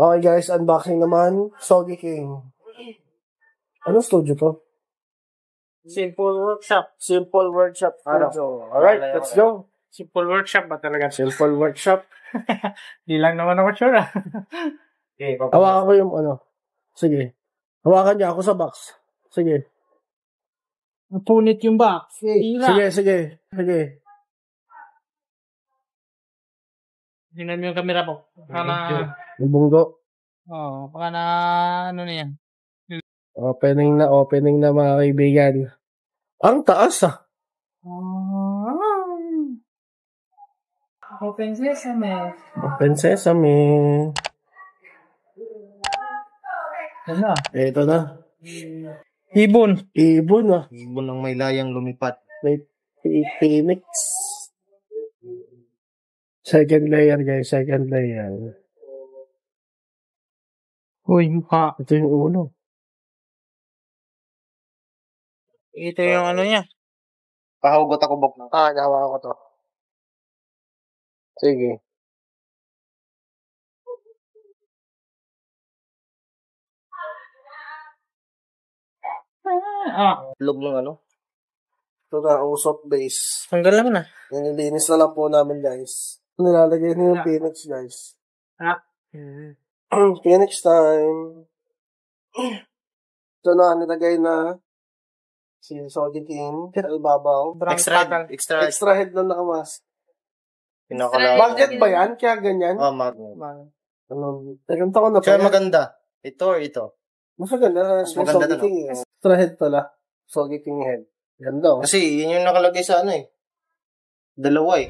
Okay guys, unboxing naman. Soggy King. Anong studio to? Simple Workshop. Simple Workshop Studio. Alright, let's go. Simple Workshop ba talaga? Simple Workshop. Di lang naman ako sure ah. Okay, Hawakan ko yung ano. Sige. Hawakan niya ako sa box. Sige. Punit yung box. Sige. Tingnan mo yung camera mo. Baka na... Yung bunggo. Oo, baka na... Ano na yan? Opening na mga kaibigan. Ang taas ah. Open Sesame. Open Sesame. Ano? Ito na. Ibon. Ibon ah. Ibon ng may layang lumipat. May Phoenix. Second layer guys. Second layer. Uy, mukha. Ito yung ulo. Ito yung ano niya. Pahugot ako bok na. Nahawakan ko to. Sige. Log ng ano? Ito na, usok base. Tanggal naman ah. Nililinis na lang po namin guys. Nilalagay na yung Phoenix guys. Phoenix time. Ito na, nilagay na si Soggy King. Ibabaw. Extra head na nakamask. Magnet ba yan? Kaya ganyan? Magnet. Ganito ko na Kaya maganda. Ito or ito? Mas maganda na Soggy King. Extra head pala. Soggy King head. Ganda oh. Kasi yun yung nakalagay sa ano eh. Dalawa eh.